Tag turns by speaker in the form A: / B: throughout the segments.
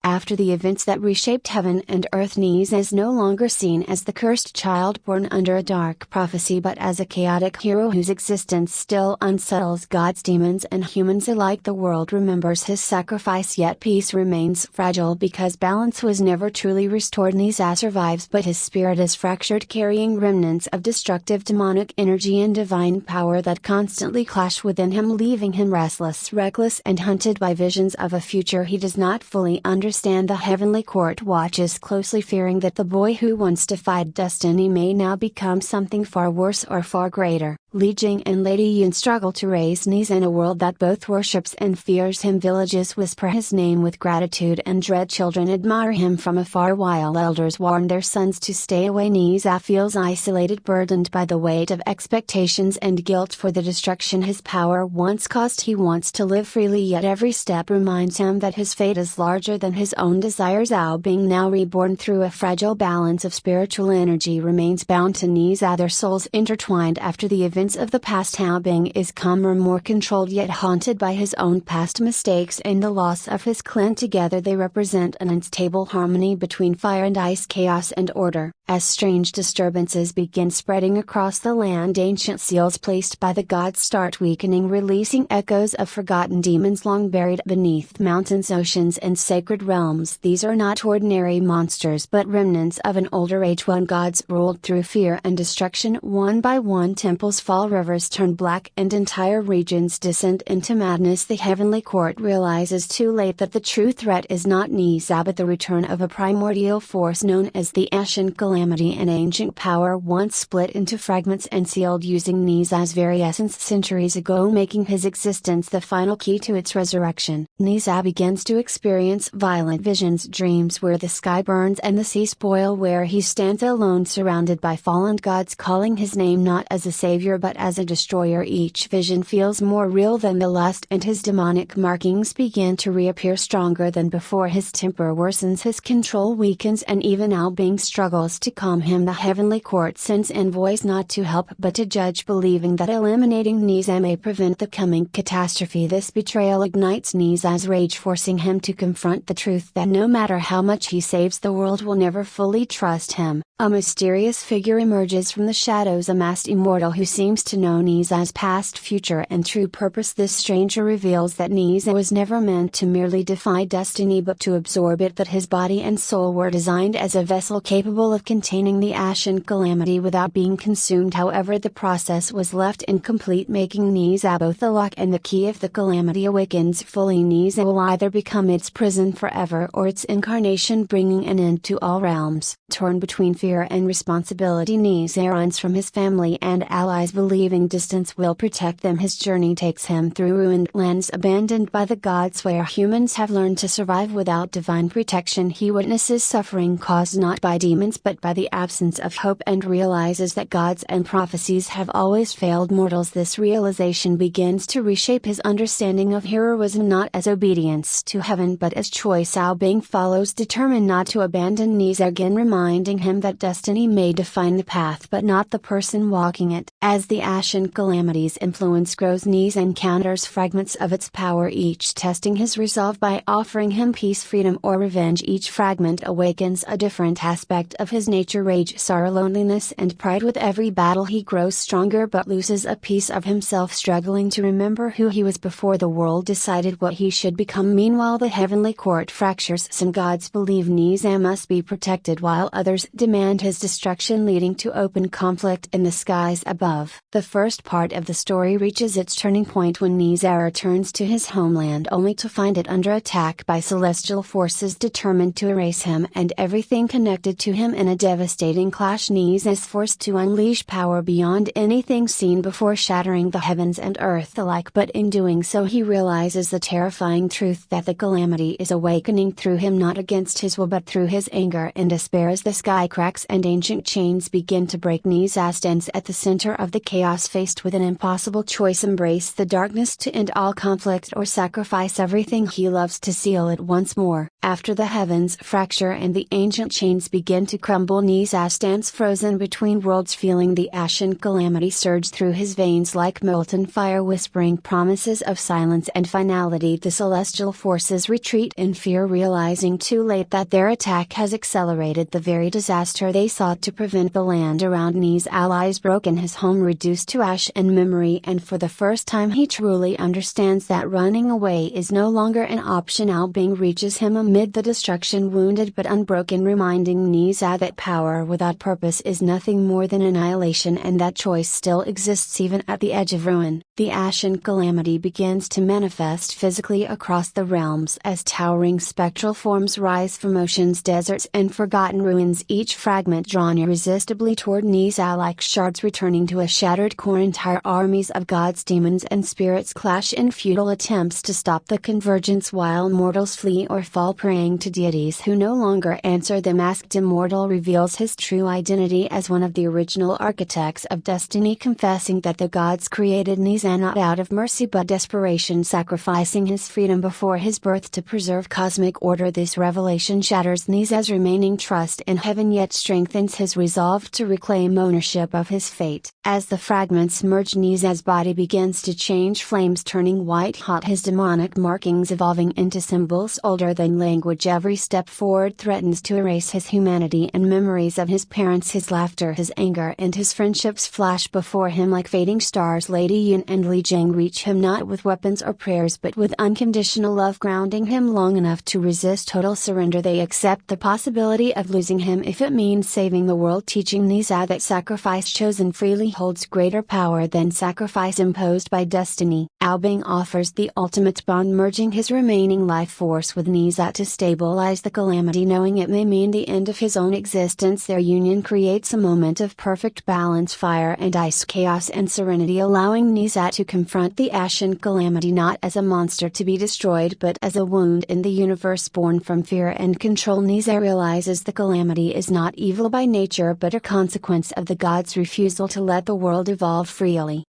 A: After the events that reshaped heaven and earth, Ne Zha is no longer seen as the cursed child born under a dark prophecy but as a chaotic hero whose existence still unsettles gods, demons and humans alike. The world remembers his sacrifice, yet peace remains fragile because balance was never truly restored. Ne Zha survives but his spirit is fractured, carrying remnants of destructive demonic energy and divine power that constantly clash within him, leaving him restless, reckless and hunted by visions of a future he does not fully understand. The heavenly court watches closely, fearing that the boy who once defied destiny may now become something far worse or far greater. Li Jing and Lady Yun struggle to raise Ne Zha in a world that both worships and fears him. Villages whisper his name with gratitude and dread. Children admire him from afar while elders warn their sons to stay away. Ne Zha feels isolated, burdened by the weight of expectations and guilt for the destruction his power once caused. He wants to live freely, yet every step reminds him that his fate is larger than his own desires. Zhao being now reborn through a fragile balance of spiritual energy remains bound to Ne Zha, their souls intertwined after the events of the past. Hao Bing is calmer, more controlled, yet haunted by his own past mistakes and the loss of his clan. Together they represent an unstable harmony between fire and ice, chaos and order. As strange disturbances begin spreading across the land, ancient seals placed by the gods start weakening, releasing echoes of forgotten demons long buried beneath mountains, oceans and sacred realms. These are not ordinary monsters but remnants of an older age when gods ruled through fear and destruction. One by one temples fall, rivers turn black and entire regions descend into madness. The heavenly court realizes too late that the true threat is not Ne Zha but the return of a primordial force known as the Ashen Calamity, an ancient power once split into fragments and sealed using Ne Zha's very essence centuries ago, making his existence the final key to its resurrection. Ne Zha begins to experience violent visions, dreams where the sky burns and the seas boil, where he stands alone surrounded by fallen gods calling his name not as a savior but as a destroyer. Each vision feels more real than the last and his demonic markings begin to reappear stronger than before. His temper worsens, his control weakens, and even Ao Bing struggles to calm him. The heavenly court sends envoys not to help but to judge, believing that eliminating Ne Zha may prevent the coming catastrophe. This betrayal ignites Ne Zha's rage, forcing him to confront the truth that no matter how much he saves, the world will never fully trust him. A mysterious figure emerges from the shadows, a masked immortal who seems to know Ne Zha's past, future and true purpose. This stranger reveals that Ne Zha was never meant to merely defy destiny but to absorb it, that his body and soul were designed as a vessel capable of containing the Ashen Calamity without being consumed. However, the process was left incomplete, making Ne Zha both the lock and the key. If the calamity awakens fully, Ne Zha will either become its prison forever or its incarnation, bringing an end to all realms. Torn between fear and responsibility, Ne Zha runs from his family and allies, believing distance will protect them. His journey takes him through ruined lands abandoned by the gods where humans have learned to survive without divine protection. He witnesses suffering caused not by demons but by the absence of hope and realizes that gods and prophecies have always failed mortals. This realization begins to reshape his understanding of heroism, not as obedience to heaven but as choice. Ao Bing follows, determined not to abandon Ne Zha, again reminding him that destiny may define the path but not the person walking it. As the Ashen Calamity's influence grows, Ne Zha encounters fragments of its power, each testing his resolve by offering him peace, freedom or revenge. Each fragment awakens a different aspect of his nature: rage, sorrow, loneliness and pride. With every battle he grows stronger but loses a piece of himself, struggling to remember who he was before the world decided what he should become. Meanwhile, the heavenly court fractures. Some gods believe Ne Zha must be protected while others demand his destruction, leading to open conflict in the skies above. The first part of the story reaches its turning point when Ne Zha returns to his homeland only to find it under attack by celestial forces determined to erase him and everything connected to him. In a devastating clash, Ne Zha is forced to unleash power beyond anything seen before, shattering the heavens and earth alike. But in doing so, he realizes the terrifying truth that the calamity is awakening through him, not against his will but through his anger and despair. As the sky cracks and ancient chains begin to break, Ne Zha stands at the center of the the chaos faced with an impossible choice: embrace the darkness to end all conflict or sacrifice everything he loves to seal it once more. After the heavens fracture and the ancient chains begin to crumble, Ne Zha stands frozen between worlds, feeling the ashen calamity surge through his veins like molten fire, whispering promises of silence and finality. The celestial forces retreat in fear, realizing too late that their attack has accelerated the very disaster they sought to prevent. The land around Ne's allies broken, his home reduced to ash and memory, and for the first time he truly understands that running away is no longer an option. Ao Bing reaches him amid the destruction, wounded but unbroken, reminding Ne Zha that power without purpose is nothing more than annihilation, and that choice still exists even at the edge of ruin. The ashen calamity begins to manifest physically across the realms as towering spectral forms rise from oceans, deserts, and forgotten ruins, each fragment drawn irresistibly toward Ne Zha like shards returning to a shattered core. Entire armies of gods, demons, and spirits clash in futile attempts to stop the convergence, while mortals flee or fall praying to deities who no longer answer. The masked immortal reveals his true identity as one of the original architects of destiny, confessing that the gods created Ne Zha not out of mercy but desperation, sacrificing his freedom before his birth to preserve cosmic order. This revelation shatters Ne Zha's remaining trust in heaven, yet strengthens his resolve to reclaim ownership of his fate. As the fragments merge, Ne Zha's body begins to change, flames turning white hot, his demonic markings evolving into symbols older than language. Every step forward threatens to erase his humanity, and memories of his parents, his laughter, his anger, and his friendships flash before him like fading stars. Lady Yun and Li Jing reach him not with weapons or prayers but with unconditional love, grounding him long enough to resist total surrender. They accept the possibility of losing him if it means saving the world, teaching Ne Zha that sacrifice chosen freely holds greater power than sacrifice imposed by destiny. Ao Bing offers the ultimate bond, merging his remaining life force with Ne Zha to stabilize the calamity, knowing it may mean the end of his own existence. Their union creates a moment of perfect balance: fire and ice, chaos and serenity, allowing Ne Zha to confront the ashen calamity not as a monster to be destroyed but as a wound in the universe born from fear and control. Ne Zha realizes the calamity is not evil by nature but a consequence of the gods' refusal to let the world evolve freely.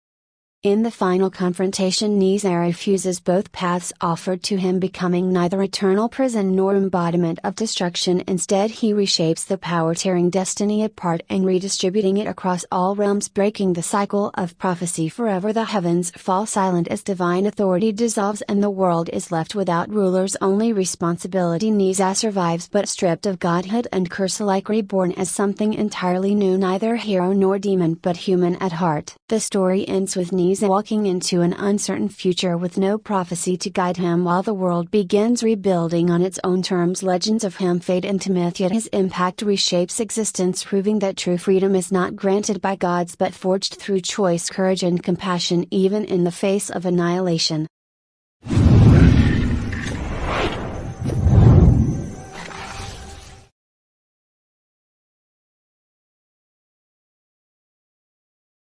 A: In the final confrontation, Ne Zha refuses both paths offered to him, becoming neither eternal prison nor embodiment of destruction. Instead, he reshapes the power, tearing destiny apart and redistributing it across all realms, breaking the cycle of prophecy forever. The heavens fall silent as divine authority dissolves and the world is left without rulers, only responsibility. Ne Zha survives but stripped of godhood and curse alike, reborn as something entirely new, neither hero nor demon but human at heart. The story ends with Ne Zha walking into an uncertain future with no prophecy to guide him, while the world begins rebuilding on its own terms. Legends of him fade into myth, yet his impact reshapes existence, proving that true freedom is not granted by gods but forged through choice, courage, and compassion, even in the face of annihilation.